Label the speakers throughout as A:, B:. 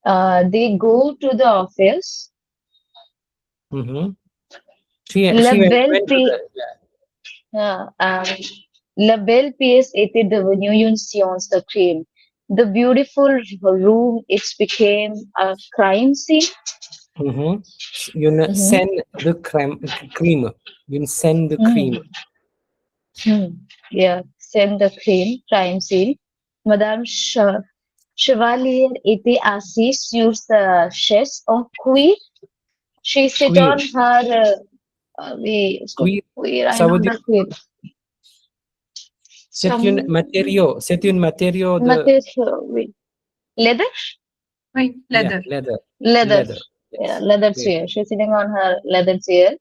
A: They go to the office.
B: Mm-hmm.
A: La
B: She
A: belle
B: went to
A: paie,
B: the,
A: la belle pièce était devenue une science de crime. The beautiful room, it became a crime scene.
B: mm-hmm. You
A: Mhm.
B: send the cream. You send the cream.
A: Hmm. Hmm. Yeah, send the crime scene. Madame Chevalier était assise sur sa chaise en cuir. She sit
B: Queer.
A: on her, oui, उसको
B: Queer.
A: queer, I
B: Ça
A: know
B: veut dire
A: the queer. Some
B: c'est une matériau de,
A: material, oui. Leather?
C: Oui,
B: yeah,
C: leather.
B: leather.
A: Leather.
B: Leather.
A: Yeah,
B: Yes.
A: leather
B: Great.
A: chair. She's sitting on her leather chair.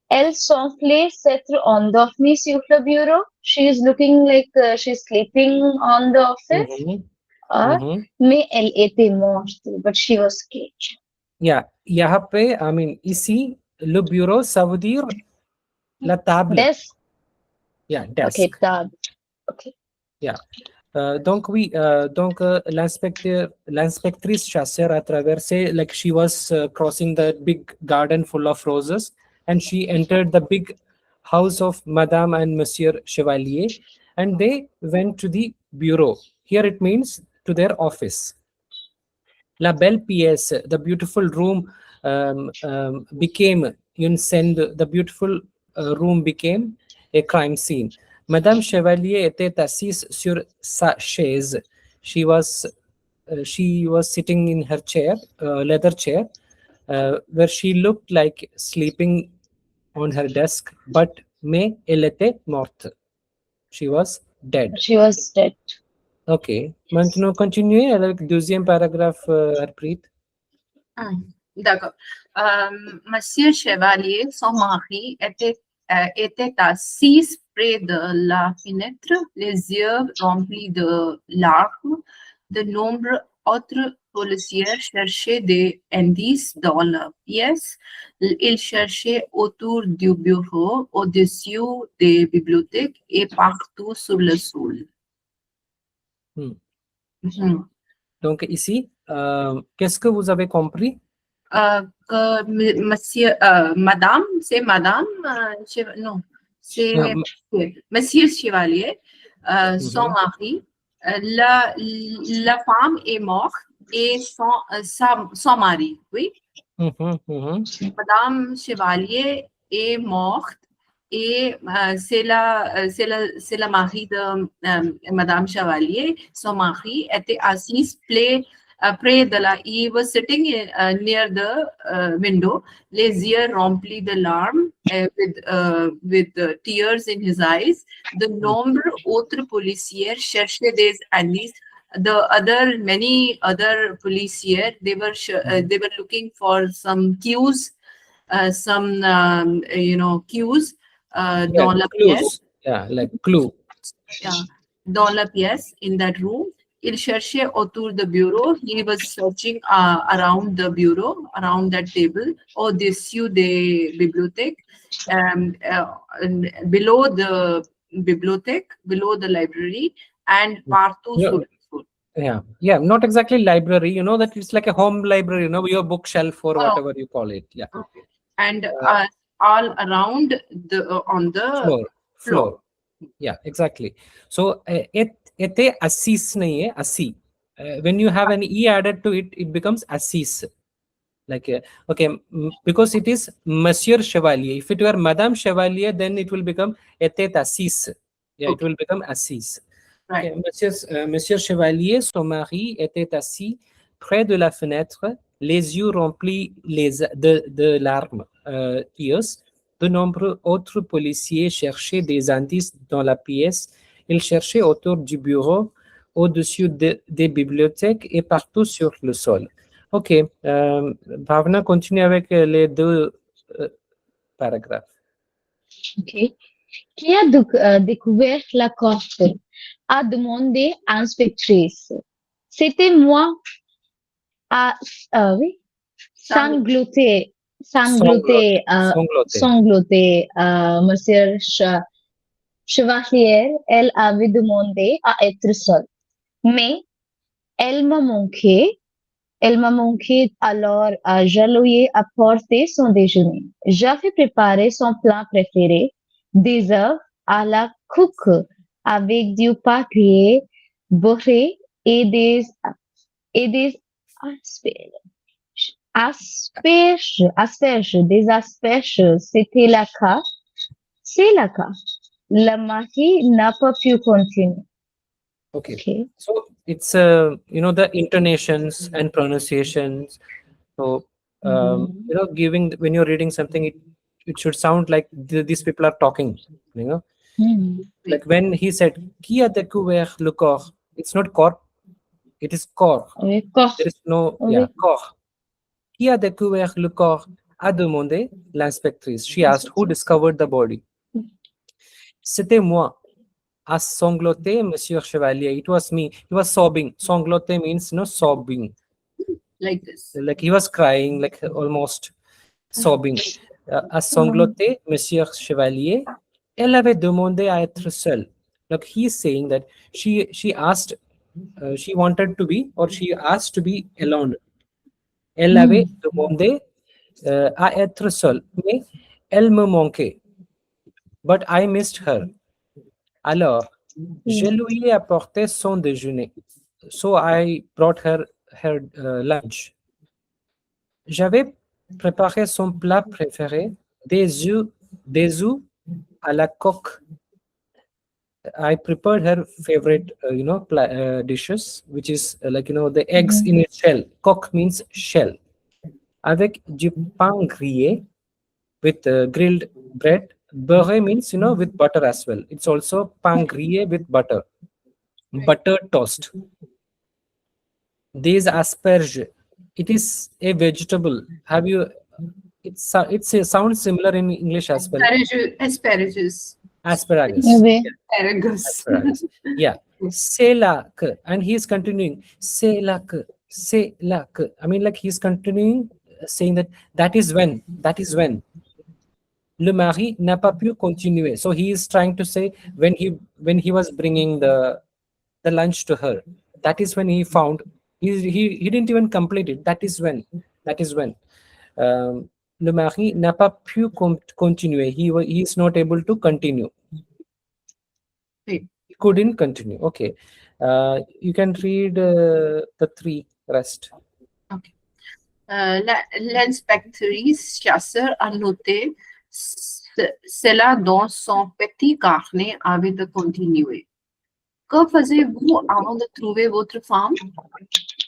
A: Elle s'enflait s'être endormie sur le bureau. She is looking like she's sleeping on the office.
B: Mm-hmm.
A: और
B: Mm-hmm.
A: mais elle était morte, but she was scared.
B: Yeah. यहाँ पे, I mean, ici, le bureau, ça veut dire la table.
A: Desk.
B: Yeah,
A: Okay,
B: desk.
A: tab. Okay.
B: Yeah. Donc oui, donc l'inspectrice chasseur a traversé, like she was crossing the big garden full of roses, and she entered the big house of Madame and Monsieur Chevalier, and they went to the bureau. Here it means to their office. La belle pièce, the beautiful room, became une scène. The beautiful room became a crime scene. Madame Chevalier était assise sur sa chaise. She was sitting in her chair, leather chair, where she looked like sleeping on her desk, mais elle était morte. She was dead.
A: She was dead.
B: Ok. Maintenant, continuez avec le deuxième paragraphe, Harpreet.
C: D'accord. Monsieur Chevalier, son mari, était assis près de la fenêtre, les yeux remplis de larmes. De nombreux autres policiers cherchaient des indices dans la pièce. Ils cherchaient autour du bureau, au-dessus des bibliothèques et partout sur le sol.
B: Hmm.
C: Mhm.
B: Donc ici, qu'est-ce que vous avez compris?
C: Que monsieur, madame, c'est madame, non, c'est
B: Um,
C: monsieur Chevalier, son
B: mhm,
C: mari, la femme est morte et son mari, oui.
B: mhm, mhm.
C: Madame Chevalier est morte et c'est la mari de Madame Chevalier. Son mari était assis près de la. He was sitting near the window, les yeux remplis de larmes, with tears in his eyes. De nombreux autres policiers cherchaient des indices. Many other policiers, they were looking for some cues, cues
B: Yeah,
C: dans la pièce.
B: clues. Yeah, like clue.
C: Yeah, dans la pièce, in that room. Il cherchait autour du bureau. He was searching around the bureau, around that table, au-dessus des bibliothèques, and below the bibliothèque, below the library, and partout
B: Yeah,
C: sur le sol.
B: yeah, not exactly library. You know that it's like a home library. You know, your bookshelf or
C: Oh,
B: whatever you call it. Yeah,
C: okay. And all around on the
B: floor,
C: floor.
B: floor. Yeah, exactly. So était assis nahi hai, assis. When you have an e added to it, it becomes assis. Like okay, because it is Monsieur Chevalier. If it were Madame Chevalier, then it will become était assis. Yeah, it
C: Okay,
B: will become assis.
C: right.
B: Okay, Monsieur Chevalier, son mari, était assis près de la fenêtre, les yeux remplis de larmes, tears. De nombreux autres policiers cherchaient des indices dans la pièce. Ils cherchaient autour du bureau, au-dessus des bibliothèques et partout sur le sol. Ok, Bhavna continue avec les deux paragraphes.
A: Okay. Qui a découvert la corpse? A demandé inspectrice. C'était moi à oui, sangloter,
B: Sangloté.
A: sangloter,
B: Sangloté.
A: sangloter, Monsieur Chevalier. Elle avait demandé à être seule. Mais elle m'a manqué. Elle m'a manqué alors à Jaloyer apporter son déjeuner. J'avais préparé son plat préféré, des œufs à la coque avec du pain grillé, beurré et des asperges. Des asperges, c'était la cas, c'est la cas. La mari n'a pas pu continuer.
B: Okay.
A: Okay.
B: So it's the intonations and pronunciations. So giving when you're reading something, it should sound like these people are talking. You know, like when he said "Qui a découvert le corps?" It's not corps, it is corps.
A: Oui, corps.
B: There is no
A: Oui.
B: corps. Qui a découvert le corps? A demandé l'inspectrice. She asked who discovered the body. C'était moi. A sangloté, Monsieur Chevalier. It was me. He was sobbing. Sangloté means sobbing.
C: Like this.
B: Like he was crying, like almost sobbing. A sangloté, Monsieur Chevalier. Elle avait demandé à être seule. Like he's saying that she asked, she wanted to be, or she asked to be alone. Elle avait demandé à être seule, mais elle me manquait. But I missed her. Alors, je lui ai apporté son déjeuner. So I brought her lunch. J'avais préparé son plat préféré, des œufs à la coque. I prepared her favorite, dishes, which is the eggs in its shell. Coque means shell. Avec du pain grillé, with grilled bread. Beurre means, with butter as well. It's also pain grillé with butter. Butter toast. These asperge. It is a vegetable. Have you? It's a sounds similar in English as well.
C: Asparagus.
B: Asparagus.
A: Oui.
B: Asparagus. Yeah. C'est là que, and he's continuing. C'est là que. C'est là que. I mean, like he's continuing saying that is when. That is when. Le mari n'a pas pu continuer. So he is trying to say when he was bringing the lunch to her, that is when he found he didn't even complete it. That is when. Le mari n'a pas pu continuer. He is not able to continue.
C: Wait.
B: He couldn't continue. Okay. You can read the three rest.
C: Okay. L'inspectrice chasseur a noté cela dans son petit carnet avait de continuer. Que faisiez-vous avant de trouver votre femme?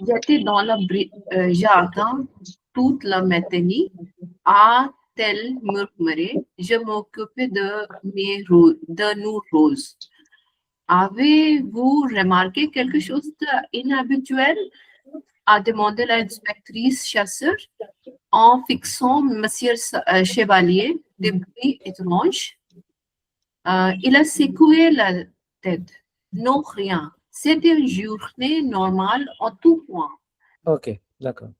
C: J'étais dans le jardin toute la matinée, a-t-elle murmuré. Je m'occupais de nos roses. Avez-vous remarqué quelque chose d'inhabituel? A demandé l'inspectrice chasseur en fixant Monsieur Chevalier des bruits étranges. Il a secoué la tête. Non, rien. C'était une journée normale en tout point.
B: Ok, d'accord.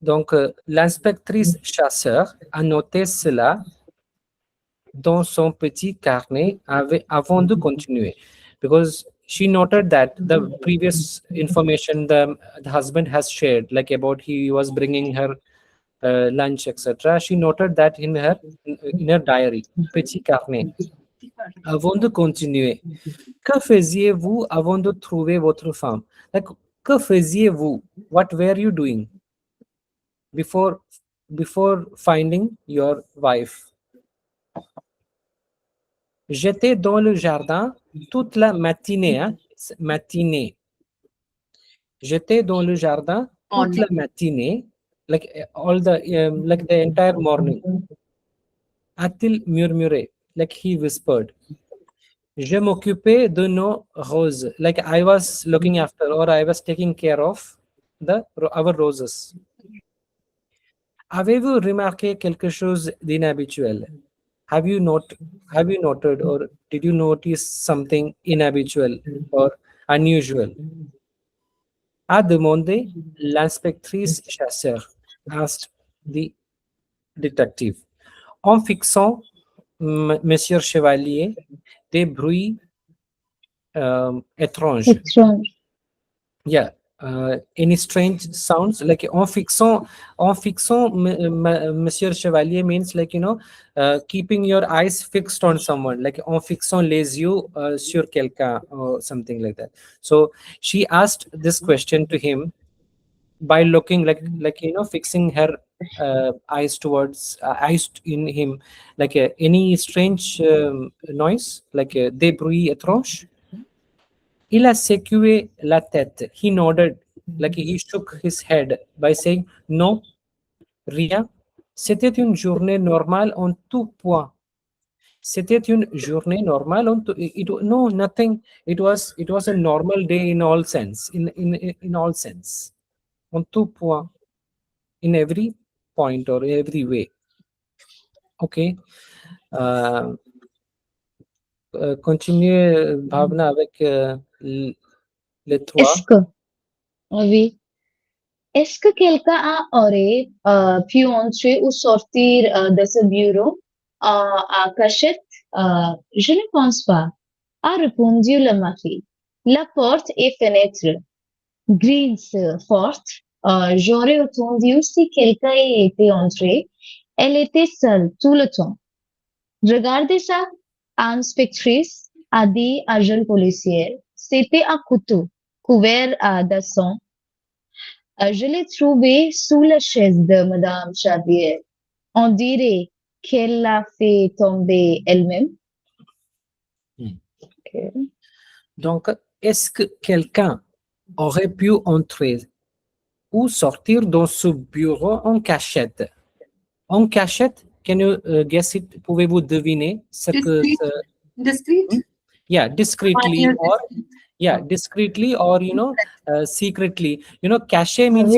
B: Donc, l'inspectrice chasseur a noté cela dans son petit carnet avant de continuer. Because she noted that the previous information the husband has shared, like about he was bringing her lunch, etc. She noted that in her diary, petit carnet. Avant de continuer, que faisiez-vous avant de trouver votre femme? Like, que faisiez-vous? What were you doing before finding your wife? J'étais dans le jardin toute la matinée. Hein? Matinée. J'étais dans le jardin toute la matinée, like the entire morning. A-t-il murmuré, like he whispered. Je m'occupais de nos roses, like I was looking after or I was taking care of our roses. Avez-vous remarqué quelque chose d'inhabituel? Have you noted or did you notice something inhabitual or unusual? A demandé l'inspectrice chasseur, asked the detective. En fixant Monsieur Chevalier des bruits étranges.
A: Étrange.
B: Yeah, any strange sounds, like en fixant Monsieur Chevalier means, like, keeping your eyes fixed on someone, like en fixant les yeux sur quelqu'un, or something like that. So she asked this question to him by looking, like fixing her eyes towards eyes in him, like any strange noise, like des bruits étranges. Il a secoué la tête. He nodded, like he shook his head by saying, non, rien. C'était une journée normale en tout point. C'était une journée normale on no, nothing. It was a normal day in all sense, in all sense. En tout point, in every point or every way. Okay. Euh, continuez, Bhavna, avec les trois.
A: Est-ce que, oui, est-ce que quelqu'un aurait pu entrer ou sortir de ce bureau à cachette? Je ne pense pas, a répondu le mari. La porte et fenêtre grises fortes. J'aurais entendu si quelqu'un y était entré. Elle était seule tout le temps. Regardez ça, inspectrice, a dit un jeune policier. C'était un couteau couvert de sang. Je l'ai trouvé sous la chaise de Madame Xavier. On dirait qu'elle l'a fait tomber elle-même.
B: Hmm.
A: Okay.
B: Donc, est-ce que quelqu'un aurait pu entrer ou sortir dans ce bureau en cachette? En cachette, can you guess it? Pouvez-vous deviner ce que...
C: Discreet.
B: Yeah, discreetly, or discreetly, or secretly. Cache means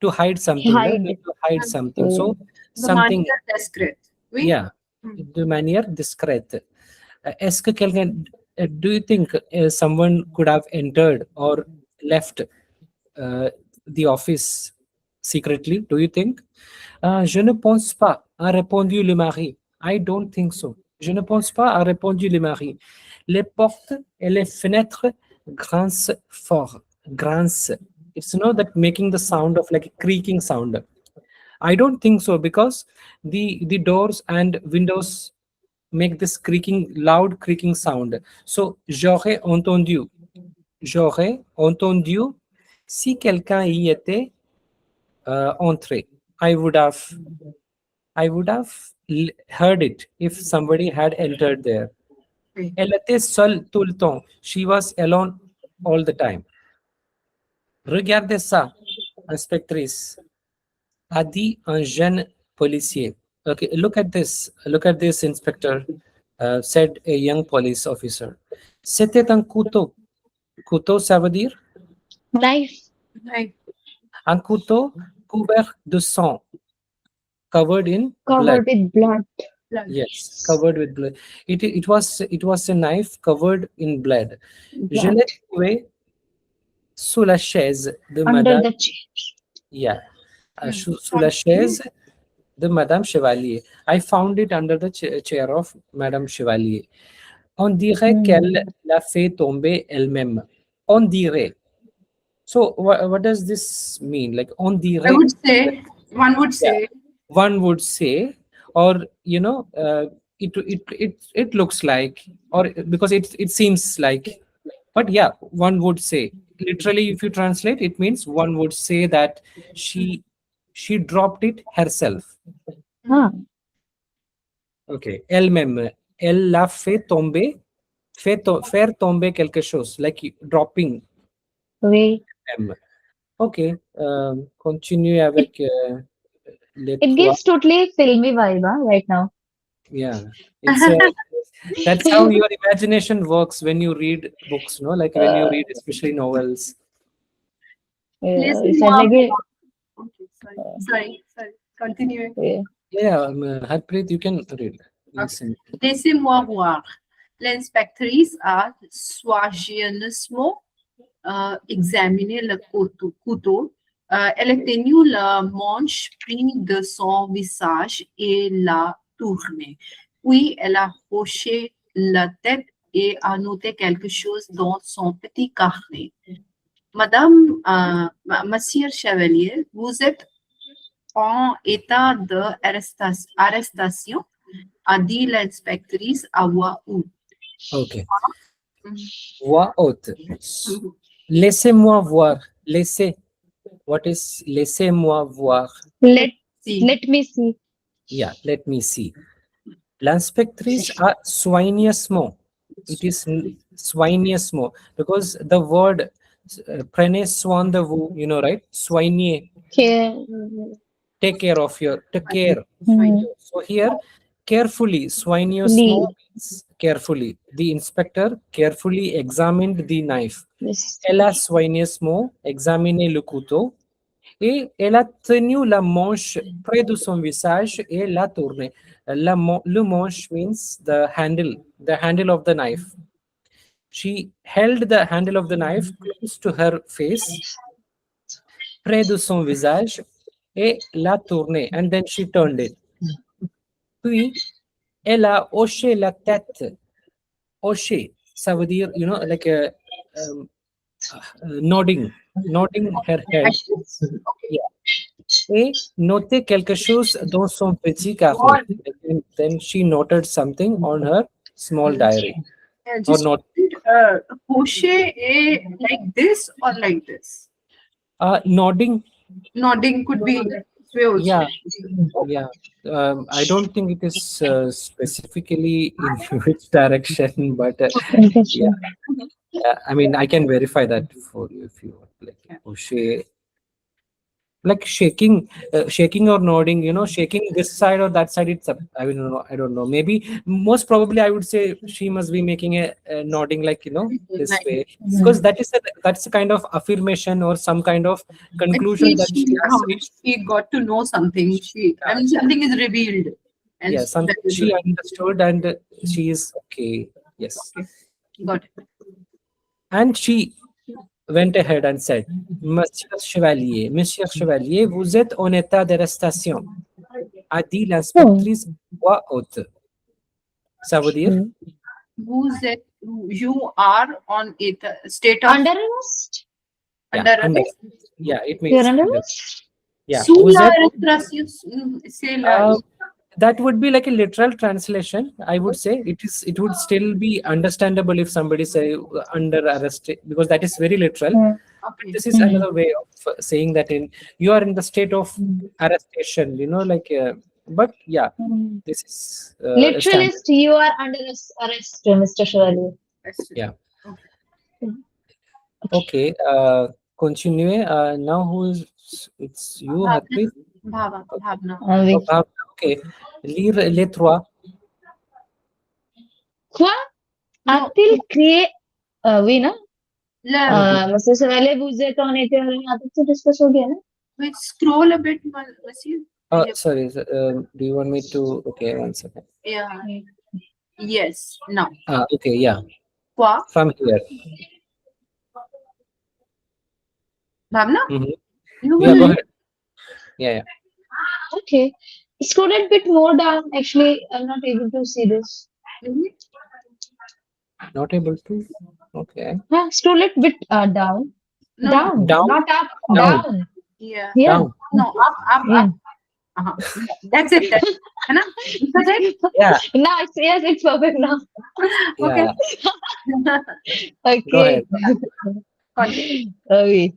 B: to hide something,
A: Hide.
B: to hide something. So
C: De
B: something,
C: manière discrète. Oui.
B: yeah, de manière discrète. Est-ce que quelqu'un, do you think someone could have entered or left the office secretly? Do you think? Je ne pense pas, a répondu le mari. I don't think so. Je ne pense pas, a répondu le mari. Les portes et les fenêtres grincent fort. Grincent. It's that making the sound of like a creaking sound. I don't think so, because the doors and windows make this creaking, loud creaking sound. So j'aurais entendu si quelqu'un y était entré. I would have heard it if somebody had entered there.
C: Oui.
B: Elle était seule tout le temps. She was alone all the time. Regardez ça, inspectrice, a dit un jeune policier. Okay, look at this, inspector, said a young police officer. C'était un couteau. Couteau, ça veut dire?
A: Knife.
C: Right.
B: Un couteau couvert de sang. Covered in blood.
A: Covered with blood.
B: Yes, covered with blood. It was a knife covered in blood. Je l'ai trouvé sous la chaise de
A: Under
B: Madame.
A: the chair.
B: Yeah, sous la chaise de Madame Chevalier. I found it under the chair of Madame Chevalier. On dirait qu'elle l'a fait tomber elle-même. On dirait. So what does this mean? Like, on dirait.
C: One would say.
B: One would say, or it looks like, or because it seems like, but yeah, one would say, literally, if you translate, it means one would say that she dropped it herself. Okay, elle-même, elle l'a fait tomber, faire tomber quelque chose, like dropping.
A: Oui.
B: Okay, continue avec
A: It gives totally filmy vibe, right now.
B: Yeah, it's that's how your imagination works when you read books, no? Like when you read, especially novels.
A: It's like a,
C: Sorry. Continue.
B: Yeah, Harpreet, you can read. Listen.
C: Laissez-moi voir. L'inspectrice a soigneusement examiné le couteau. Elle a tenu la manche prise de son visage et l'a tournée. Puis, elle a hoché la tête et a noté quelque chose dans son petit carnet. Madame, Monsieur Chevalier, vous êtes en état d'arrestation, a dit l'inspectrice à voix haute.
B: Okay. Voix haute. Laissez-moi voir. Laissez. What is laissez-moi voir?
A: Let
C: See.
A: let me see.
B: Yeah, let me see. L'inspectrice a soigneusement. It is soigneusement because the word prenez soin de vous, you know, right? Soigner.
A: Care.
B: Take care of your, take care. So here, carefully, soigneusement means carefully. The inspector carefully examined the knife.
A: Yes.
B: Elle a soigneusement examiné le couteau et elle a tenu la manche près de son visage et l'a tourné. Le manche means the handle of the knife. She held the handle of the knife close to her face, près de son visage, et l'a tourné. And then she turned it. Puis, elle a hoché la tête. Hoché, ça veut dire, you know, like a nodding her head. Yeah. Et noter quelque chose dans son petit carnet. And then she noted something on her small diary. Or
C: Just
B: not.
C: Crochet like this or like this?
B: Nodding.
C: Nodding could be this way also.
B: Yeah. Yeah. I don't think it is specifically in which direction, but yeah. I mean, I can verify that for you if you want. Like, crochet. Like shaking or nodding, you know, shaking this side or that side, it's up. I don't know, maybe most probably I would say she must be making a nodding, like, you know, this way, because that's a kind of affirmation or some kind of conclusion that she has reached.
C: She got to know something. I mean, something is revealed. And
B: Yeah, something she understood and she is okay. Yes.
C: Got it.
B: And she went ahead and said, Monsieur Chevalier, vous êtes en état d'arrestation, a dit l'inspectrice voix haute. Ça veut dire?
C: You are on a state of
A: Under arrest?
C: under arrest.
B: Yeah, it
A: You're
B: means.
A: under arrest?
B: Yeah.
C: Sous la arrestation, c'est la.
B: That would be like a literal translation. I would say it would still be understandable if somebody say under arrest, because that is very literal.
C: Okay.
B: This is another way of saying that you are in the state of arrestation, you know, like but yeah, this is
A: Literalist, you are under arrest, Mr. Chevalier.
B: Yeah. Okay. Continue. Now who is? It's you, Harpreet.
C: Bhavna.
B: Okay. Lire les trois.
A: Quoi a-t-il créé? Oui, non? Monsieur Chevalier, vous êtes en été à discuss हो गया ना?
C: Wait, scroll a bit, Monsieur.
B: Sorry. Do you want me to? Okay, one second.
C: Yeah. Yes. Now.
B: Okay. Yeah.
C: Quoi?
B: From here.
C: Bhavna?
B: Yeah, go ahead. Yeah.
A: Okay. Scroll a bit more down. Actually, I'm not able to see this.
B: Not able to? Okay.
A: Scroll it bit down.
C: No,
A: Down. Not up. Down.
C: Yeah.
A: Here.
B: Down.
C: No, up. That's it. है ना?
B: Yeah.
A: No, it's perfect now.
C: Okay.
A: Okay.
B: Go ahead.
A: Okay.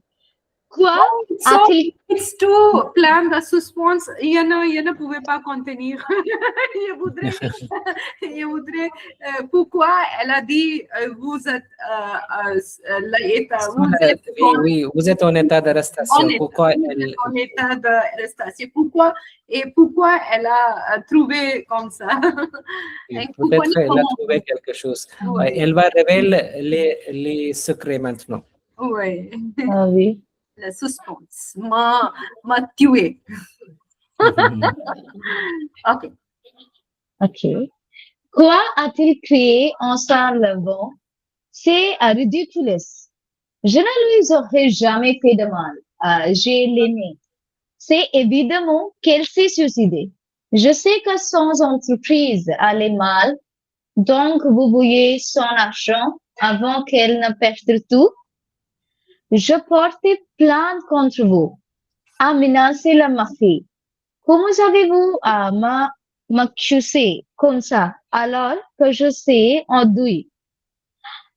A: Quoi
C: So
A: a-t-il
C: it's to plan the suspense. Ne pouvait pas contenir. Je voudrais. Pourquoi elle a dit vous êtes
B: Oui, vous êtes en état d'arrestation. Pourquoi elle...
C: en état d'arrestation? Pourquoi elle a trouvé comme ça?
B: Peut-être elle a trouvé quelque chose. Elle va révéler les secrets maintenant.
C: Oui.
A: Oui.
C: Le suspense m'a tué. Ok.
A: Quoi a-t-il créé en s'en levant? C'est ridiculous. Je ne lui aurais jamais fait de mal. J'ai l'aimé. C'est évidemment qu'elle s'est suicidée. Je sais que son entreprise allait mal, donc vous voyez son argent avant qu'elle ne perde tout. Je portais plainte contre vous, a menacé la mafia. Comment savez-vous m'accuser comme ça alors que je sais en douille?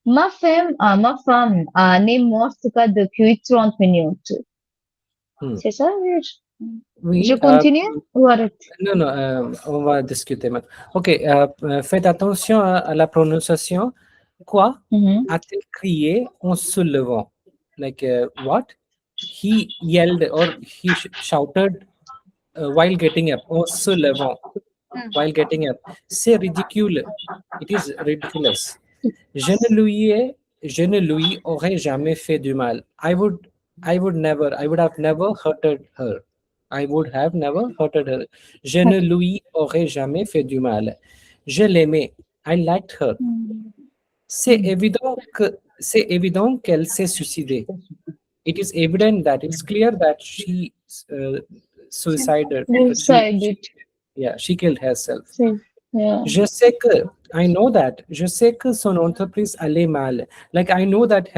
A: Ma femme n'est morte que depuis 30 minutes.
B: Hmm.
A: C'est ça? Je
B: Oui,
A: continue ou arrête?
B: non, non, on va discuter maintenant. Ok, faites attention à la prononciation. Quoi
A: Mhm.
B: a-t-il crié en se levant? Like, what? He yelled or he shouted while getting up. En se levant, while getting up. C'est ridicule. It is ridiculous. Je ne lui aurais jamais fait du mal. I would have never hurted her. I would have never hurted her. Je ne lui aurais jamais fait du mal. Je l'aimais. I liked her. C'est évident qu'elle s'est suicidée. It is evident that it's clear that she uh, suicided.
A: Decided.
B: She killed herself.
A: Yeah.
B: Je sais que, I know that, je sais que son entreprise allait mal. Like, I know that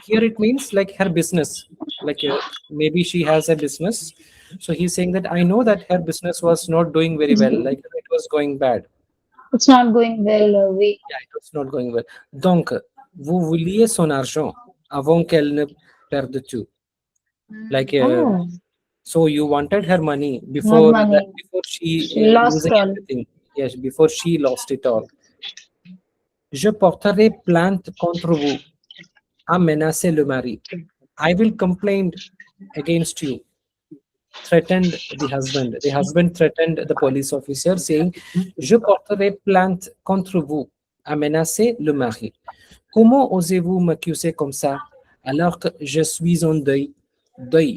B: here it means like her business. Like, maybe she has a business. So he's saying that I know that her business was not doing very well. Like, it was going bad.
A: It's not going well.
B: Yeah, it was not going well. Donc, vous vouliez son argent avant qu'elle ne perde tout. Like,
A: Oh,
B: so you wanted her money
A: not
B: before that,
A: money.
B: before she
A: She lost
B: losing
A: all.
B: everything. Yes, before she lost it all. Je porterai plainte contre vous, a menacé le mari. I will complain against you, threatened the husband. The husband threatened the police officer, saying, Je porterai plainte contre vous, a menacé le mari. Comment osez-vous m'accuser comme ça alors que je suis en deuil? Deuil.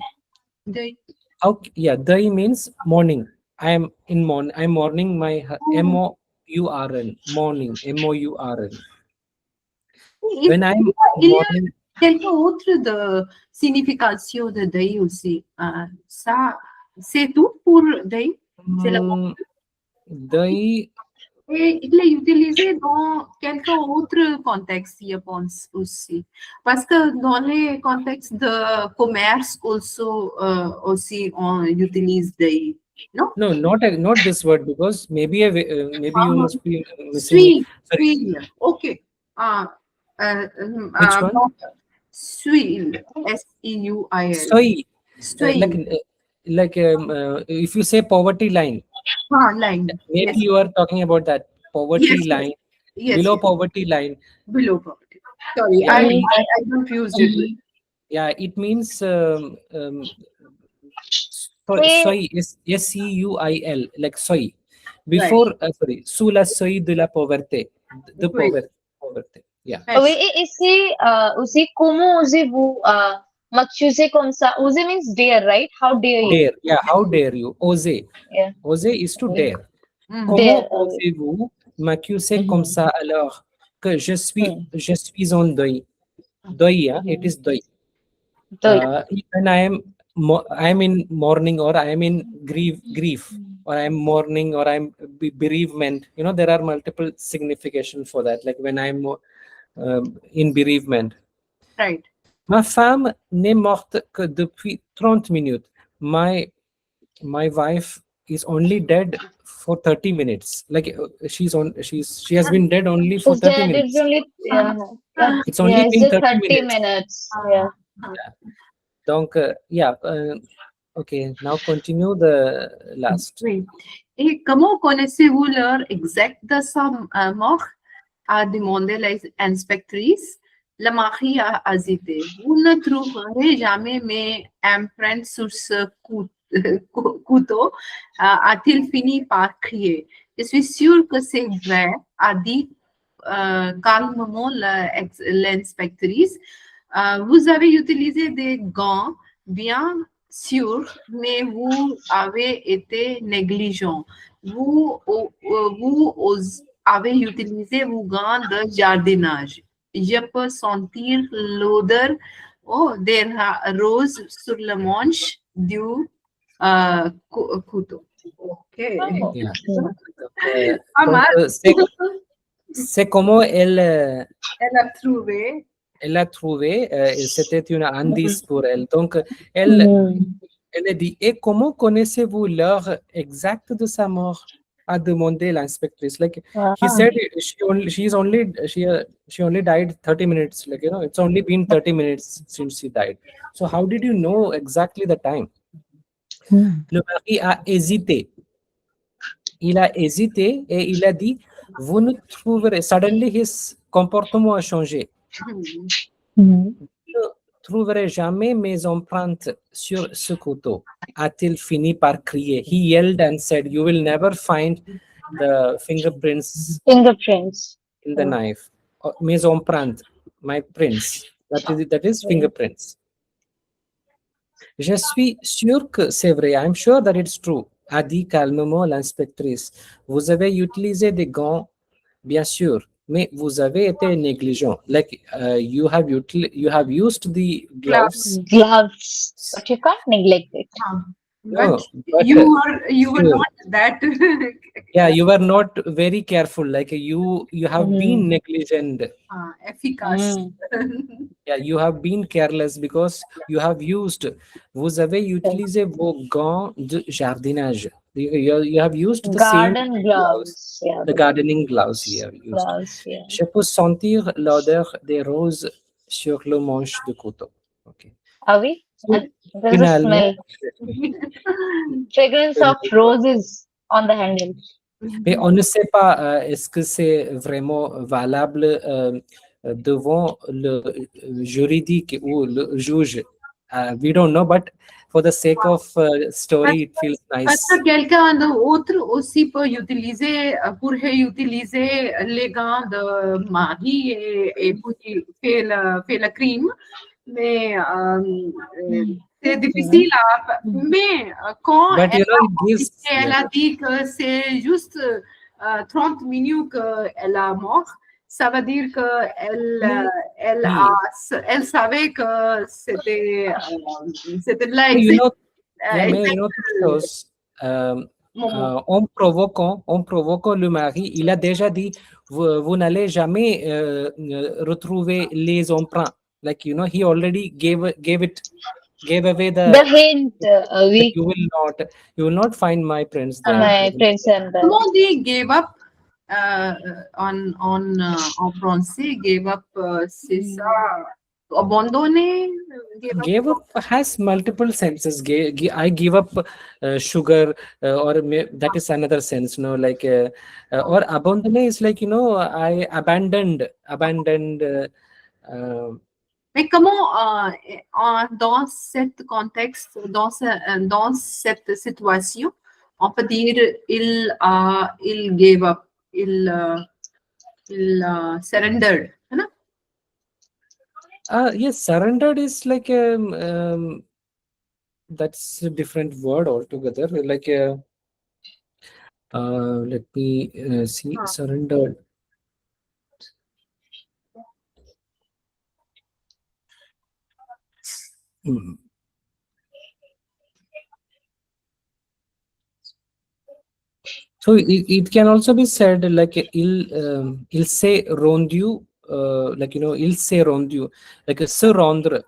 B: Deuil means mourning. I'm mourning my M-O-U-R-N. Mourning. M-O-U-R-N. When I'm
C: Il y a
B: mourning,
C: quelques autres de signification de deuil aussi. Ça, c'est tout pour deuil. C'est la
B: deuil,
C: Et il est utilisé dans quelques autres contextes, je pense aussi. Parce que dans les contextes de commerce aussi on utilise deuil. Non?
B: no, not this word, because maybe maybe you must be missing.
C: Suivre.
B: Sorry,
C: Suivre. OK.
B: which one?
C: Suivre. S-E-U-I-L.
B: Soy.
C: Suivre.
B: Like if you say poverty line,
C: Line.
B: maybe
C: Yes.
B: you are talking about that poverty
C: Yes,
B: line,
C: Yes.
B: below
C: yes.
B: poverty line.
C: Below poverty. Sorry,
B: Yeah,
C: I confused it.
B: Yeah, it means soy is S-E-U-I-L, like soy. Before, sorry, sous la seuil de la pauvreté, de
C: Oui.
B: pauvreté. Yeah.
A: Oui, et ici aussi, comment osez-vous m'accuser comme ça? Oser means dare, right? How dare you?
B: Dare, yeah, how dare you? Oser.
A: Yeah.
B: Oser is to dare.
C: Mhm.
B: Comment
A: Dare,
B: osez-vous m'accuser comme ça alors que je suis en deuil? Deuil, yeah, it is deuil. When I am in mourning, or I am in grief, or I am mourning, or I am bereavement. You know, there are multiple significations for that. Like when I am in bereavement.
C: Right.
B: Ma femme n'est morte que depuis 30 minutes. My wife is only dead for 30 minutes. Like she has been dead only for
A: It's
B: 30
A: dead,
B: minutes.
A: it's only,
B: It's only
A: it's
B: been
A: just
B: 30
A: 30
B: minutes.
A: minutes. Yeah.
B: Donc, okay, now continue the last.
C: Oui. Et comment connaissez-vous l'heure exacte de sa mort? A demandé l'inspectrice. Le mari a hésité. Vous ne trouverez jamais mes empreintes sur ce couteau, a-t-il fini par crier. Je suis sûre que c'est vrai, a dit calmement l'inspectrice. Vous avez utilisé des gants, bien sûr, mais vous avez été négligent. Vous avez utilisé vos gants de jardinage. Je peux sentir l'odeur des roses sur le manche du couteau. OK.
B: Yeah.
C: Pas mal.
B: C'est comment elle
C: Elle a trouvé
B: elle a trouvé, c'était une indice pour elle. Donc, elle, elle a dit, et comment connaissez-vous l'heure exacte de sa mort? A demandé l'inspectrice. Like he said, she only died 30 minutes. Like it's only been 30 minutes since she died. So how did you know exactly the time? Le mari a hésité. Il a hésité et il a dit, vous ne trouverez. Suddenly his comportement a changé. Ne trouverez jamais mes empreintes sur ce couteau, a-t-il fini par crier. He yelled and said, you will never find the fingerprints in the knife. Mes empreintes, my prints. That is fingerprints. Je suis sûr que c'est vrai. I'm sure that it's true, a dit calmement l'inspectrice. Vous avez utilisé des gants, bien sûr, mais vous avez été négligent. Like you have used the gloves.
A: But you can't neglect it.
B: No,
C: But you were not that.
B: Yeah, you were not very careful. Like you have been negligent.
C: Efficace.
B: Yeah, you have been careless because you have used. Vous avez utilisé vos gants de jardinage. You have used the
A: Garden
B: same
A: gloves. Yeah,
B: the gardening gloves you have used. Je peux sentir l'odeur des roses sur le manche de couteau. Okay.
A: Are we? There's a
B: Finalement,
A: smell. Fragrance of roses on the handle.
B: mais on ne sait pas est-ce que c'est vraiment valable devant le juridique ou le juge. We don't know, but for the sake of story, it feels nice.
C: Quelqu'un d'autre aussi peut utiliser, pourrait utiliser les gants de mari et fait le crime, mais c'est difficile. Mais quand elle a dit que c'est juste 30 minutes qu'elle a mort, ça veut dire qu'elle elle savait que c'était de la
B: en provoquant le mari, il a déjà dit vous n'allez jamais retrouver les emprunts. Like he already gave away the
A: hint.
B: You will not find my prints there.
A: My prints and
C: they gave up en français. Gave up, c'est ça. Abandonné.
B: Gave up has multiple senses. I give up sugar, or that is another sense. Like or abandonné is like I abandoned.
C: Mais comment, dans cet contexte, dans cette situation, on peut dire il gave up, il surrendered, है ना?
B: Yes, surrendered is like that's a different word altogether. Like let me see. Surrendered. So it can also be said like il s'est rendu, like il s'est rendu, like se rendre.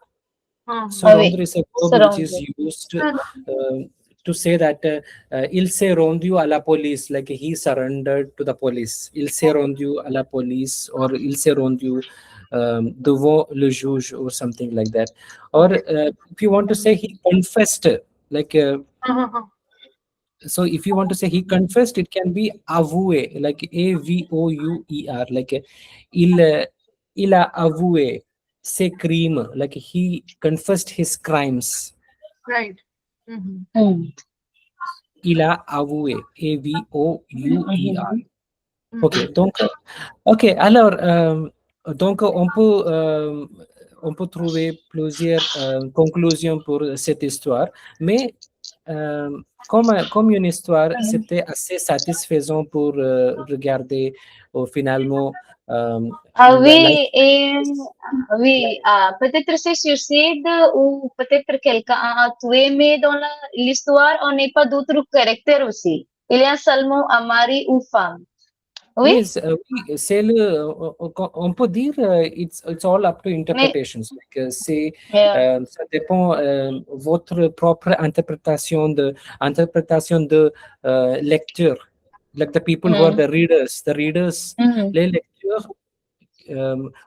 B: Se rendre is a verb which is used to say that il s'est rendu à la police, like he surrendered to the police. Il s'est rendu à la police, or il s'est rendu devant le juge, or something like that. Or if you want to say he confessed, like so if you want to say he confessed, it can be avoué, like avouer, like il a avoué ses crimes, like he confessed his crimes.
C: Right.
B: Il a avoué, avouer. Ok, donc alors donc on peut trouver plusieurs conclusions pour cette histoire, mais comme une histoire, c'était assez satisfaisant pour regarder finalement.
A: Oui, peut-être c'est sur site ou peut-être quelqu'un a tué, mais dans l'histoire, on n'est pas d'autres caractères aussi. Il y a seulement un mari ou femme. Oui,
B: Oui, c'est on peut dire it's all up to
A: mais
B: interpretations.
A: yeah.
B: Ça dépend votre propre interprétation de lecture. Like the people who are
A: Hmm.
B: the readers,
A: Mhm.
B: les lecteurs,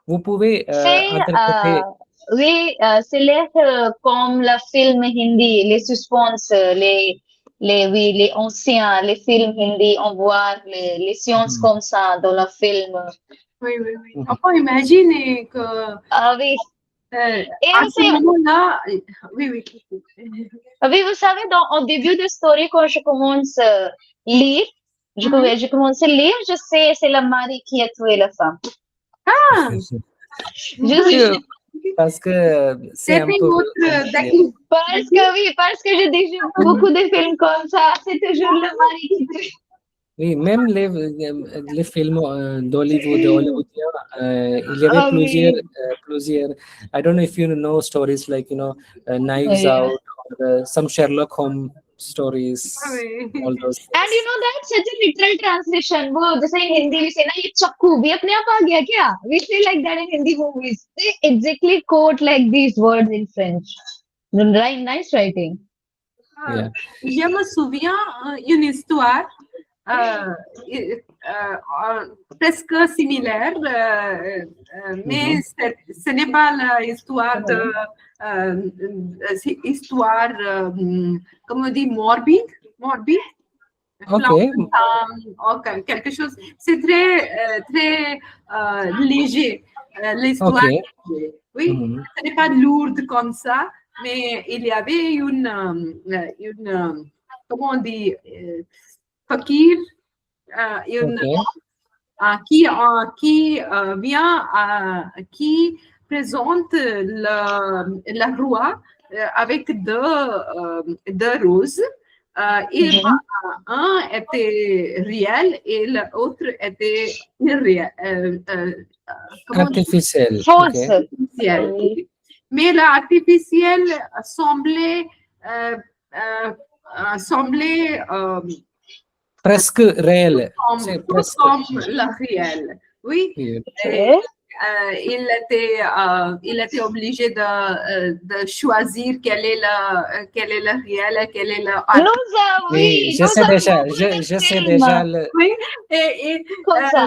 B: vous pouvez
A: C'est
B: interpréter.
A: oui, c'est l'air comme le film hindi, les suspens, oui, les anciens, les films hindi, on voit les sciences
B: Mhm,
A: comme ça dans le film.
C: Oui, oui, oui. On
B: mhm.
C: peut imaginer que
A: Ah oui, et
C: à ce
A: aussi,
C: moment-là, oui, oui.
A: oui, vous savez, au début de story, quand je commence à lire,
C: Mhm.
A: je commence à lire, je sais, c'est le mari qui a tué la femme.
C: Ah,
A: Je,
B: Parce que c'est un
C: c'était
B: peu
C: votre
B: compliqué.
C: déclic.
A: parce que j'ai déjà vu beaucoup de films comme ça, c'est toujours le mari qui tue.
B: Oui, même les films d'Hollywood, hollywoodiens, il y avait
A: Ah oui,
B: plusieurs. I don't know if you know stories like Knives
A: oui.
B: Out or some Sherlock Holmes stories,
C: Ah, oui.
B: all those
A: And you
B: things.
A: know that such a literal translation. वो जैसे in Hindi we say ना ये चक्कू भी अपने आप आ गया क्या? We say like that in Hindi movies. They exactly quote like these words in French. Right, nice writing.
C: Ah,
B: Yeah.
C: je me souviens une histoire presque similaire, mais ce n'est pas l'histoire histoire, comment on dit, morbide,
B: Okay.
C: quelque chose. C'est très léger, l'histoire.
B: Okay.
C: Oui,
B: Mhm.
C: ce n'est pas lourde comme ça, mais il y avait comment on dit, fakir, une
B: Okay.
C: qui présente la roi avec deux roses. Et
A: Mhm.
C: un était réel et l'autre était irréel. Comment on dit?
B: Artificiel.
A: False.
B: Okay.
C: Artificiel.
A: Oui.
C: Mais l'artificiel semblait, semblait
B: Presque réel.
C: comme,
B: C'est
C: tout
B: presque.
C: comme le réel. Oui,
B: Oui.
C: et,
A: Okay.
C: il était obligé de choisir quel est le réel et quel est le
B: Oui,
A: Oui,
B: je
A: nous
B: sais
A: avons
B: déjà.
A: beaucoup de
B: Je sais
A: films
B: déjà le.
C: Oui, et
A: comme ça.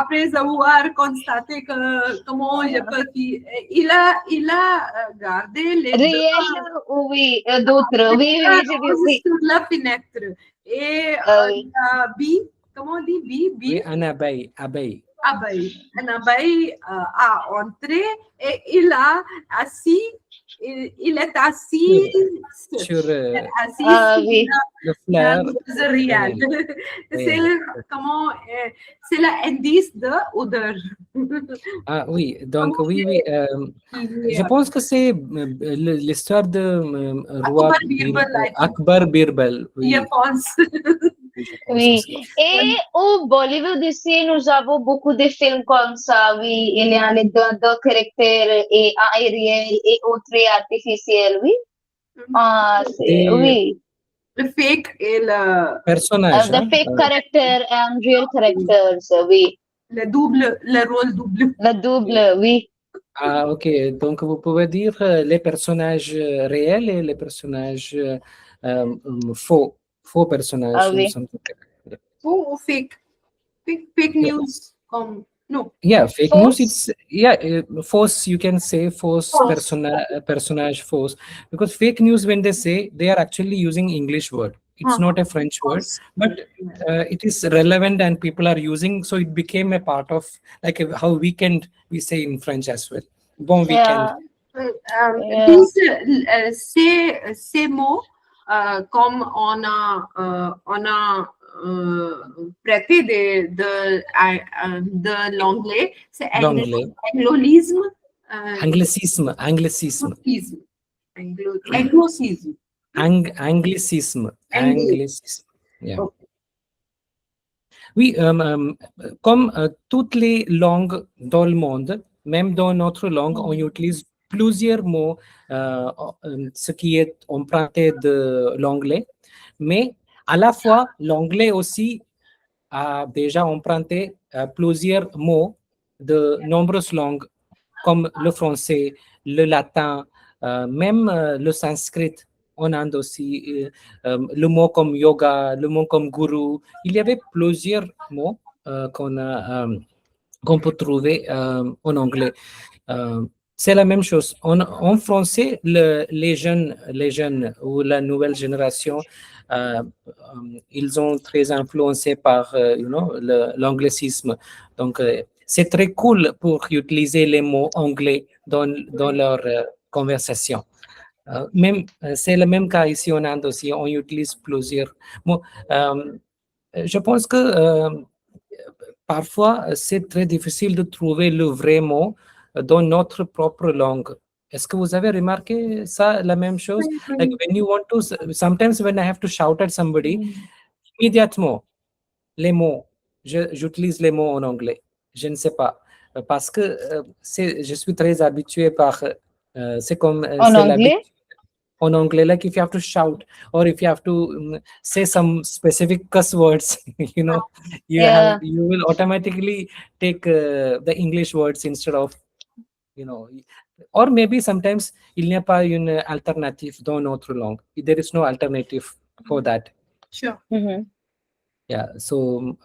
C: après avoir constaté que comment je peux dire, il a gardé les deux
A: Réel, oui, d'autres. Oui, oui, oui, j'ai vu,
C: roses
A: oui.
C: sur la fenêtre. Et
A: Oui.
C: comment on dit,
B: Oui, un abeille. Abeille.
C: un abeille a entré et il est assis,
B: Sur
A: Oui.
B: le
C: dans
B: fleur
C: le réel.
B: réel.
C: C'est
B: Oui.
C: comment, c'est l'indice de odeur.
B: Ah oui, donc
C: Comment
B: oui, oui. Je pense que c'est l'histoire de roi
C: Akbar Birbal, I think.
B: Akbar Birbal.
C: Je
B: Oui,
C: pense.
B: oui, je pense
A: Oui,
B: aussi.
A: et au Bollywood ici, nous avons beaucoup de films comme ça. Oui, il y a les deux caractères, et un est réel et autre est artificiel. Oui,
B: Des
A: oui.
C: Le fake et
B: personnages,
A: The
B: hein?
A: fake character and real characters. Oui,
C: le rôle double.
A: le double. Oui,
B: Ah, ok. Donc, vous pouvez dire les personnages réels et les personnages faux. Faux personnages ou
A: oui.
B: something like that.
C: Ou fake. Fake
B: Yeah.
C: news. Comme, non.
B: Yeah, fake news.
A: False.
B: It's false. You can say false
A: False.
B: personage false, because fake news, when they say, they are actually using English word. It's not a French word,
C: False.
B: but it is relevant and people are using. So it became a part of like how weekend we say in French as well. Bon weekend.
A: Yeah, yeah.
C: Ces mots, comme on a prêté de l'anglais, c'est
B: L'anglais.
C: anglolisme.
B: Anglicisme. Anglicisme.
C: Anglicisme.
B: Anglicisme.
C: Anglais.
B: Anglicisme. Yeah.
C: Ok.
B: Oui, comme toutes les langues dans le monde, même dans notre langue, on utilise plusieurs mots, ce qui est emprunté de l'anglais, mais à la fois, l'anglais aussi a déjà emprunté plusieurs mots de nombreuses langues, comme le français, le latin, même le sanskrit en Inde aussi, le mot comme yoga, le mot comme guru. Il y avait plusieurs mots qu'on peut trouver en anglais. Euh, c'est la même chose. En français, les jeunes ou la nouvelle génération, ils ont très influencé par l'anglicisme. Donc, c'est très cool pour utiliser les mots anglais dans leur conversation. C'est le même cas ici en Inde aussi. On utilise plusieurs mots. Je pense que parfois, c'est très difficile de trouver le vrai mot dans notre propre langue. Est-ce que vous avez remarqué ça, la même chose? Like when you want to, sometimes when I have to shout at somebody, immédiatement, les mots, j'utilise les mots en anglais. Je ne sais pas. Parce que je suis très habitué par,
A: En
B: c'est l'habitude
A: anglais?
B: en anglais, like if you have to shout or if you have to say some specific cuss words, you know,
A: Yeah.
B: you will automatically take the English words instead of, you know, or maybe sometimes il n'y a pas une alternative dans notre langue. There is no alternative for that.
C: Sure.
A: Mm-hmm.
B: Yeah. So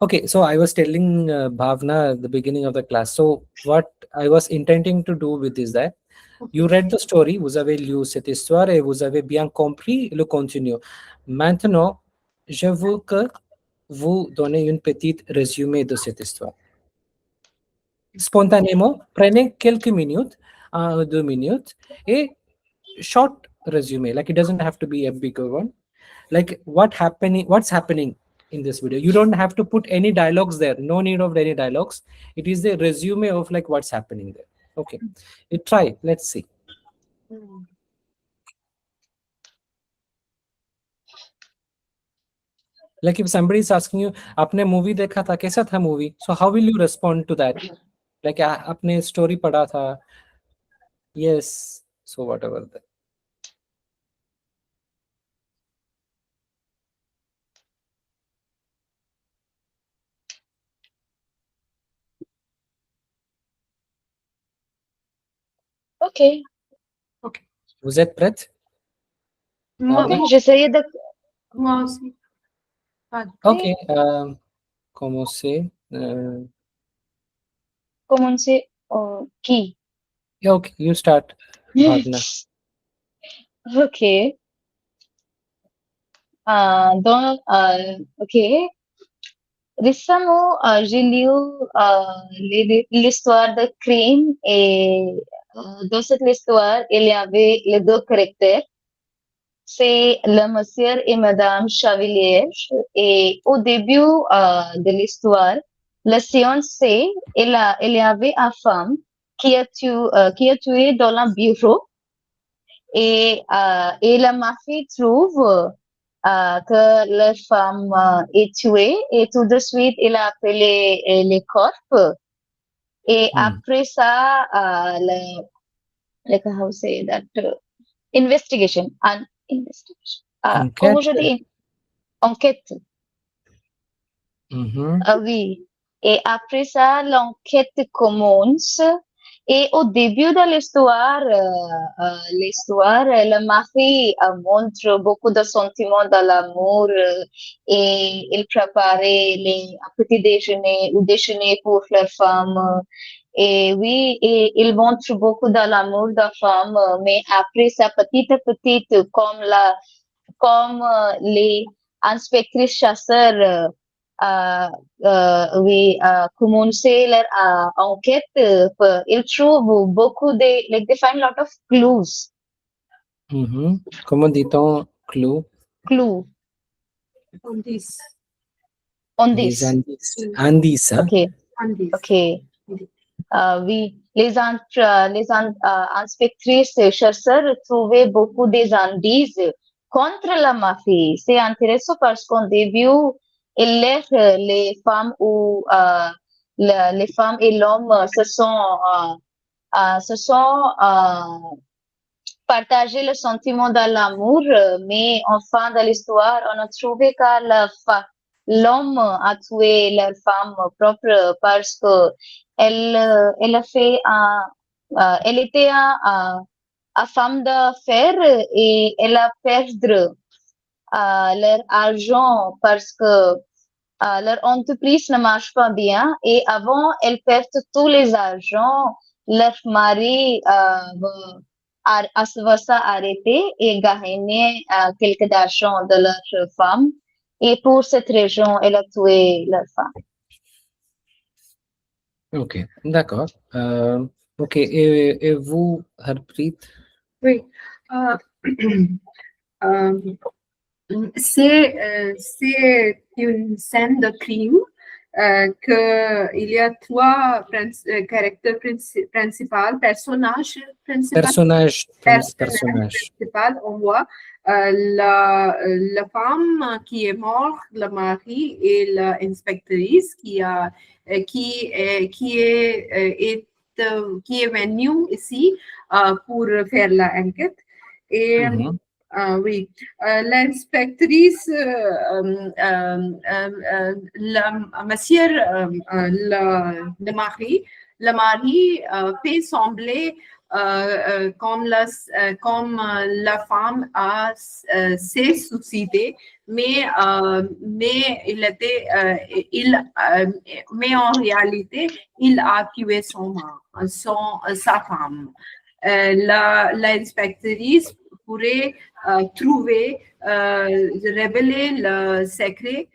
B: okay, so I was telling Bhavna at the beginning of the class. So what I was intending to do with is that you read the story, vous avez lu cette histoire et vous avez bien compris le contenu. Maintenant, je veux que vous donnez une petite résumé de cette histoire. Spontanément, prenez quelques minutes, 1 ou 2 minutes, et short résumé. Like it doesn't have to be a bigger one. Like what's happening in this video. You don't have to put any dialogues there. No need of any dialogues. It is the resume of like what's happening there. Okay. You try. Let's see. Like if somebody is asking you, आपने movie देखा था, कैसा था movie? So how will you respond to that? Like आपने story पढ़ा था? Yes. So whatever that.
A: OK.
B: Vous êtes prête?
C: Moi,
A: OK, j'essayais de
C: moi aussi.
B: Okay. Commencer.
A: commencer qui?
B: Yeah, okay. You start, Bhavna.
A: OK. OK. Récemment, j'ai lu l'histoire de crime et dans cette histoire, il y avait les deux caractères. C'est le monsieur et madame Chevalier. Et au début de l'histoire, la science, c'est il y avait une femme qui a tué dans un bureau et la mafia trouve que la femme est tuée et tout de suite, il a appelé les corps. Et après ça, like how say that investigation, investigation. Comment je dis? Enquête. Oui. Et après ça, l'enquête commence. Et au début de l'histoire, la mafia montre beaucoup de sentiments de l'amour et il préparait les petits déjeuners ou déjeuner pour leur femme. Et oui, et il montre beaucoup de l'amour de la femme, mais après ça, petit à petit, comme les inspectrices chasseurs oui, commencer leur enquête, ils trouvent beaucoup de, like they find a lot of clues.
B: Comment dit-on clue?
A: Clue.
C: Indice.
A: On
B: Les
A: this.
B: indices. Hein?
A: Okay.
C: Indice.
A: Okay. Oui, les inspectrices chasseurs trouvaient beaucoup des indices contre la mafia. C'est intéressant parce qu'au début, ils laissent les femmes ou les femmes et l'homme se sont partagés le sentiment de l'amour, mais en fin de l'histoire, on a trouvé que l'homme a tué leur femme propre parce que elle a fait elle était à femme d'affaires et elle a perdu leur argent parce que leur entreprise ne marche pas bien et avant elles perdent tous les argent, leur mari va s'arrêter et gagner quelques d'argent de leur femme et pour cette raison elle a tué leur femme.
B: Ok, d'accord. Ok, et vous, Harpreet?
C: Oui. Euh, euh, c'est une scène de crime que il y a trois caractères principaux, personnages principaux.
B: Personnage.
C: Principal, on voit la femme qui est morte, le mari et l'inspectrice qui est venue ici pour faire l'enquête. Et
B: Mhm.
C: oui, l'inspectrice, monsieur, le mari fait sembler comme la femme s'est suicidée, mais mais en réalité, il a tué sa femme. L'inspectrice pourrait trouver, révéler le secret,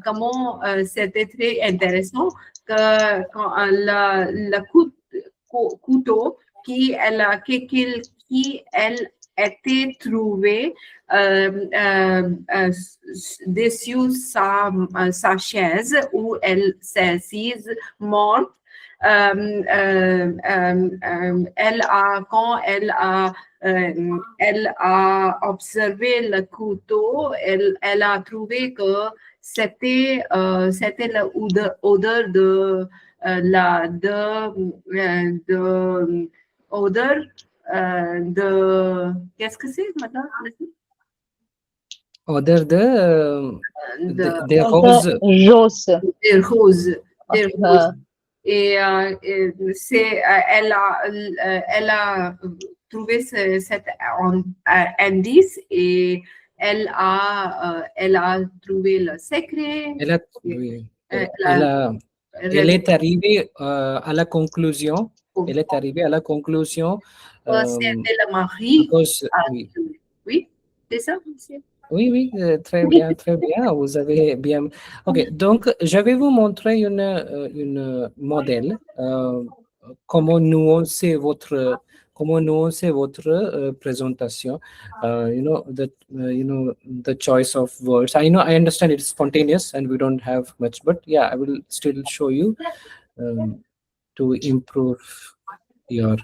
C: comment c'était très intéressant que quand, le couteau qui elle était trouvée dessus sa chaise où elle s'est assise morte. Elle a observé le couteau, elle a trouvé que c'était l'odeur de odeur de qu'est-ce que c'est, madame?
B: Odeur des roses.
A: Rose.
C: Des roses.
A: Uh,
C: Et elle a trouvé cet indice et elle a trouvé le secret.
B: Oui.
C: Elle
B: Elle est arrivée à la conclusion. Elle est arrivée à la conclusion.
C: C'était le mari.
B: Oui.
C: Oui, c'est ça, monsieur.
B: Oui, très bien, très bien. Vous avez bien. Ok, donc je vais vous montrer une modèle. Comment nuancer votre présentation. The choice of words. I understand it's spontaneous and we don't have much, but yeah, I will still show you to improve your.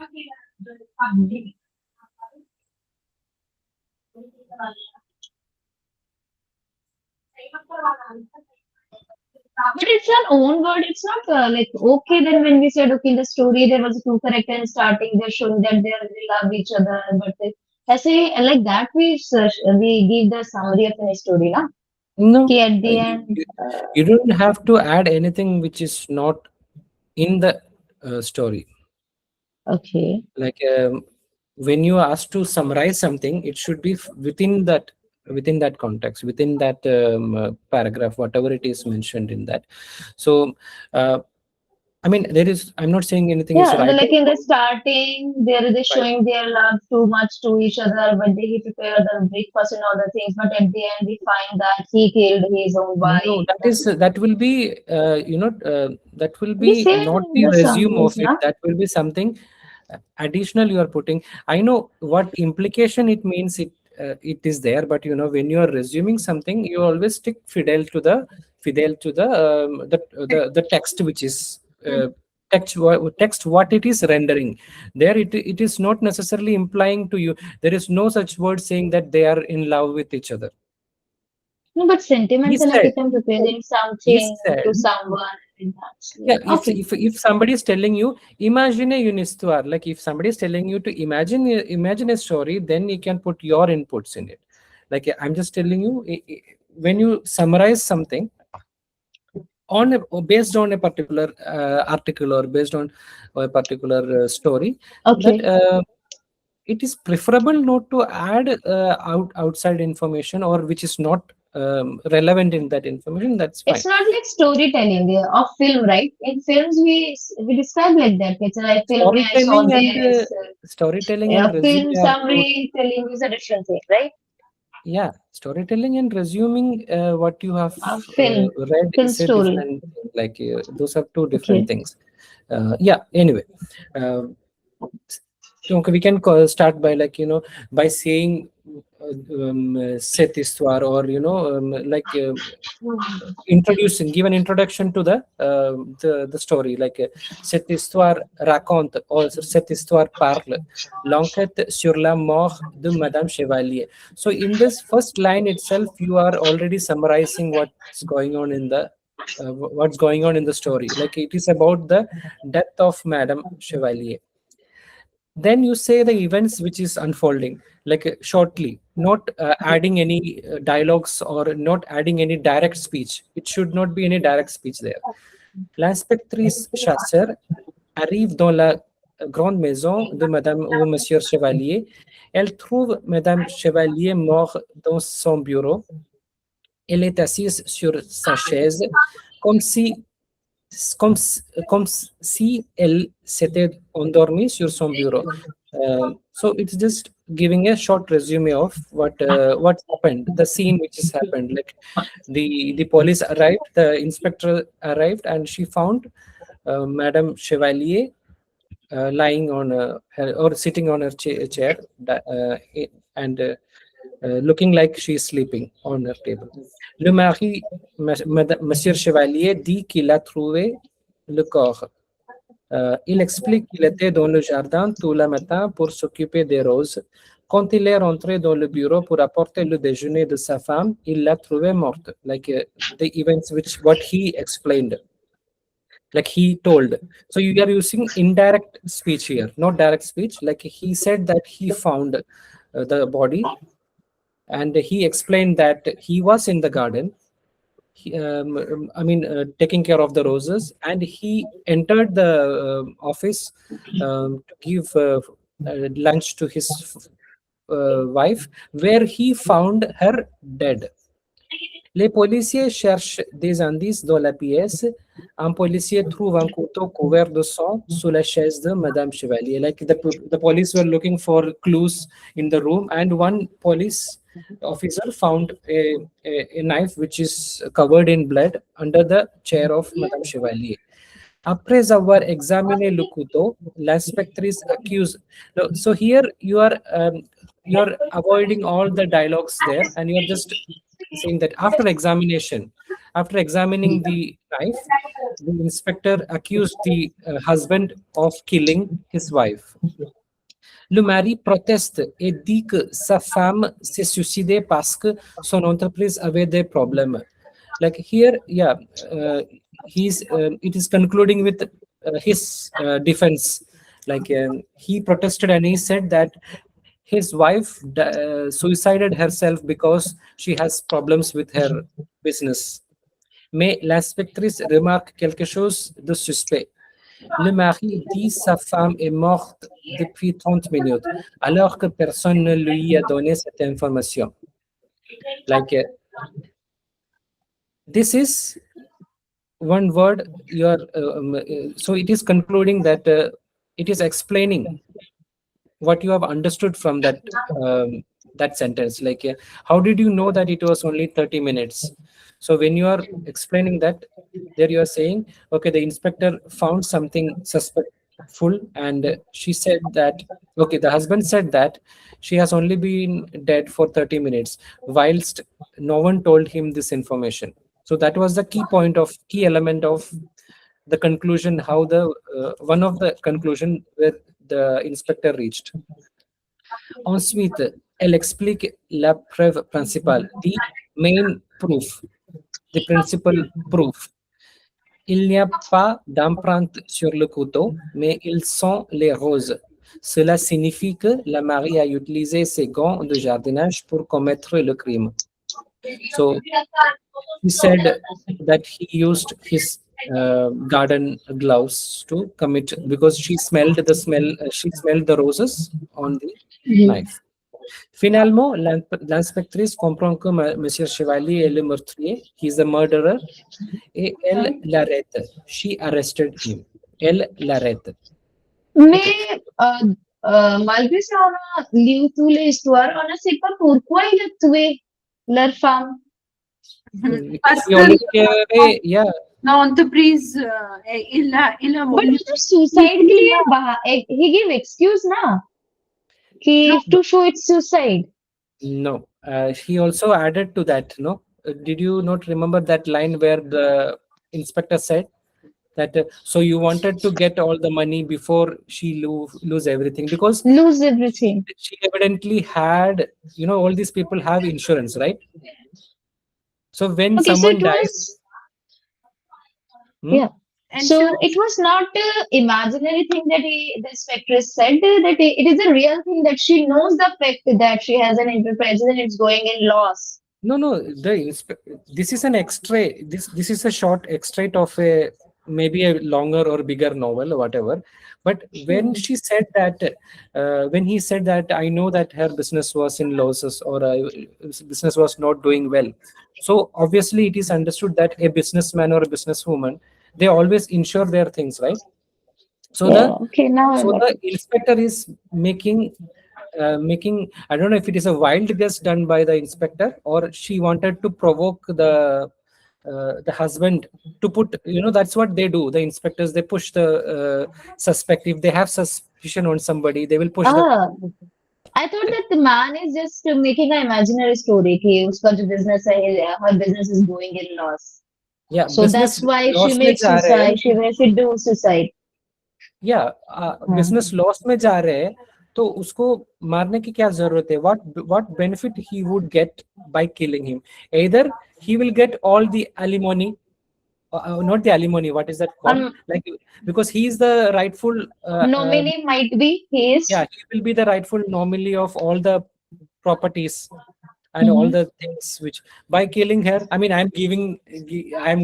A: but it's an own word. It's not like okay. Then when we said okay, in the story there was two characters starting. They're showing that they love each other, but I say like that we give the summary of the story, na?
B: No,
A: Okay, at the
B: you,
A: end.
B: you you don't have to add anything which is not in the story.
A: Okay.
B: Like when you ask to summarize something, it should be within that context, within that paragraph, whatever it is mentioned in that. So I mean, I'm not saying anything is
A: Yeah,
B: right
A: like
B: or
A: in the
B: wrong.
A: starting, they're
B: Right.
A: showing their love too much to each other, but they prepare the breakfast and all the things. But at the end, we find that he killed his own
B: No,
A: wife.
B: that will be that will
A: We
B: be
A: say
B: not the
A: the
B: resume of
A: summaries,
B: it.
A: na?
B: That will be something additional you are putting. I know what implication it means. It is there, but when you are resuming something, you always stick fidel to the text, which is text what it is rendering. There, it is not necessarily implying to you. There is no such word saying that they are in love with each other.
A: No, but
B: He
A: sentimental, like
B: said.
A: if I'm preparing
B: He
A: something
B: said.
A: to someone, and that's
B: Yeah,
A: like, okay.
B: if somebody is telling you imagine une histoire, like if somebody is telling you to imagine a story, then you can put your inputs in it. Like I'm just telling you, when you summarize something, based on a particular article or based on a particular story, that
A: Okay.
B: it is preferable not to add outside information or which is not relevant in that information. That's fine.
A: It's not like storytelling of film, right? In films, we describe like that. It's like film I saw
B: storytelling and
A: there is
B: storytelling and resume
A: film
B: are two.
A: summary telling is a different thing, right?
B: Yeah, storytelling and resuming what you have
A: Film,
B: read
A: film
B: is a
A: story.
B: different thing. Like those are two different
A: Okay.
B: things. Yeah. Anyway, uh, so we can start by, like, by saying cette histoire, or like introducing, give an introduction to the story, like cette histoire raconte, or cette histoire parle l'enquête sur la mort de Madame Chevalier. So in this first line itself, you are already summarizing what's going on in the story. Like, it is about the death of Madame Chevalier. Then you say the events which is unfolding, like shortly, not adding any dialogues or not adding any direct speech. It should not be any direct speech there. L'inspectrice chasseur arrive dans la grande maison de Madame ou Monsieur Chevalier. Elle trouve Madame Chevalier mort dans son bureau. Elle est assise sur sa chaise, comme si comme, comme si elle s'était endormie sur son bureau. So it's just giving a short resume of what happened, the scene which has happened. Like, the police arrived, the inspector arrived, and she found Madame Chevalier lying on her, or sitting on her chair, and looking like she is sleeping on her table. Le mari, Monsieur Chevalier, dit qu'il a trouvé le corps. Il explique qu'il était dans le jardin tout le matin pour s'occuper des roses. Quand il est rentré dans le bureau pour apporter le déjeuner de sa femme, il l'a trouvée morte. Like the events what he explained, like he told. So you are using indirect speech here, not direct speech. Like, he said that he found the body, and he explained that he was in the garden, taking care of the roses, and he entered the office to give lunch to his wife, where he found her dead. Les policiers cherchent des indices dans la pièce. Un policier trouve un couteau couvert de sang sous la chaise de Madame Chevalier. Like, the police were looking for clues in the room, and one police officer found a knife which is covered in blood under the chair of Madame Chevalier. Après avoir examiné le couteau, l'inspectrice accuse. So here you are avoiding all the dialogues there, and you are just saying that after examining the knife, the inspector accused the husband of killing his wife. Le mari proteste et dit que sa femme s'est suicidée parce que son entreprise avait des problèmes. Like, here, yeah, it is concluding with his defense. Like, he protested and he said that his wife suicided herself because she has problems with her business. Mais l'inspectrice remarque quelque chose de suspect. Le mari dit sa femme est morte depuis 30 minutes, alors que personne ne lui a donné cette information. Like, this is one word so it is concluding that it is explaining what you have understood from that sentence. Like, how did you know that it was only 30 minutes? So when you are explaining that, there you are saying, okay, the inspector found something suspectful, and she said that, okay, the husband said that she has only been dead for 30 minutes, whilst no one told him this information. So that was the key element of the conclusion, how one of the conclusion where the inspector reached. Ensuite, elle explique la preuve principale, the main proof, the principal proof. Il n'y a pas d'empreinte sur le couteau, mais ils sont les roses. Cela signifie que la mariée a utilisé ses gants de jardinage pour commettre le crime. So he said that he used his garden gloves to commit because she smelled the smell. She smelled the roses on the knife. Finalement, l'inspectrice comprend que Monsieur Chevalier est le meurtrier. He's the murderer. Et elle l'arrête. She arrested him. Elle l'arrête. Okay.
A: Mais malgré ça, on a lu toute l'histoire, on ne sait pas pourquoi il a tué leur femme.
B: Because he already gave away, yeah.
C: l'entreprise il a
A: But after suicide के लिए he gave excuse ना कि to show it's suicide.
B: No, he also added to that. No, did you not remember that line where the inspector said that so you wanted to get all the money before she lose everything because
A: Lose everything.
B: she evidently had, all these people have insurance, right? So when
A: Okay, so
B: someone
A: it
B: dies,
A: was yeah. So it was not an imaginary thing that the inspector said that it is a real thing that she knows the fact that she has an enterprise and it's going in loss.
B: No, this is an extrait. This is a short extract of a maybe a longer or bigger novel or whatever. But when she said that, when he said that, I know that her business was in losses or business was not doing well. So obviously, it is understood that a businessman or a businesswoman, they always insure their things, right? So the inspector is making I don't know if it is a wild guess done by the inspector or she wanted to provoke the husband to put, that's what they do. The inspectors, they push the suspect. If they have suspicion on somebody, they will push
A: I thought that the man is just making an imaginary story कि उसका जो business है, her business is going in loss.
B: Yeah,
A: so that's why she makes suicide. She do suicide.
B: Yeah, business loss में जा रहे हैं तो उसको मारने की क्या जरूरत है? What benefit he would get by killing him? Either he will get all the alimony, not the alimony. What is that called? Like because he is the rightful
A: nominee. Might be he is.
B: Yeah, he will be the rightful nominee of all the properties and all the things which by killing her. I mean, I'm giving a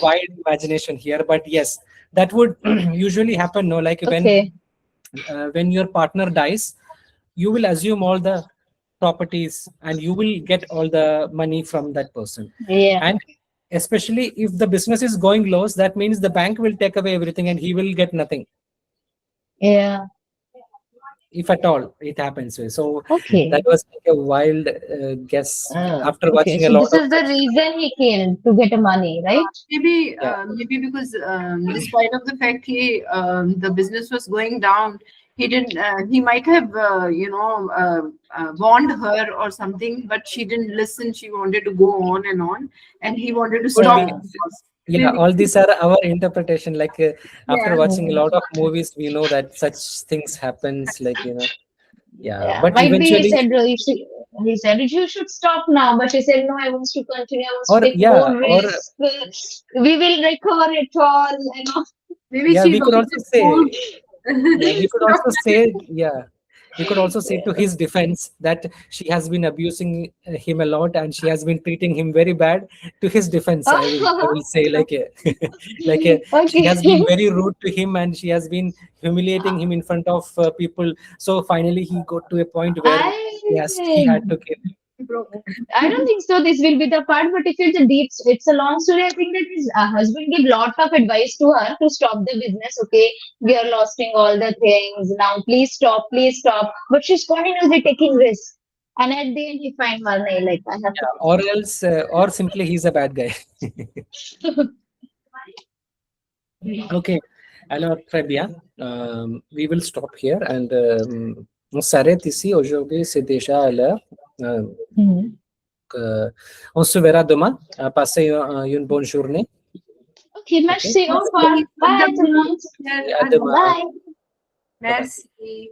B: wide imagination here, but yes, that would usually happen. No, like when your partner dies, you will assume all the properties and you will get all the money from that person.
A: Yeah.
B: And especially if the business is going loss, that means the bank will take away everything and he will get nothing.
A: Yeah.
B: If at all it happens. So that was like a wild guess after watching a lot.
A: This is the reason he killed, to get money, right?
C: Maybe because despite of the fact the business was going down, he didn't. He might have warned her or something, but she didn't listen. She wanted to go on, and he wanted to stop.
B: Yeah, all these are our interpretation. Like after watching a lot of movies, we know that such things happens. Like but
A: might
B: eventually
A: he said you should stop now, but she said no, I want to continue. I want to take more risk. We will recover it all.
C: Maybe
B: we could also say. We could also say to his defense that she has been abusing him a lot and she has been treating him very bad. To his defense, I will say she has been very rude to him and she has been humiliating him in front of people. So finally, he got to a point where he had to kill him.
A: I don't think so. This will be the part, but if it's a long story. I think that his husband gave lot of advice to her to stop the business. Okay, we are losing all the things now. Please stop, please stop. But she's continuously taking risks, and at the end he finds money. Like I have
B: or else, or simply he's a bad guy. Okay, alors très bien. We will stop here and on s'arrête ici. Aujourd'hui, c'est déjà à l'heure. On se verra demain. Passez une bonne journée.
A: Ok, merci. Au revoir. Bye tout le monde.
B: À demain.
C: Merci.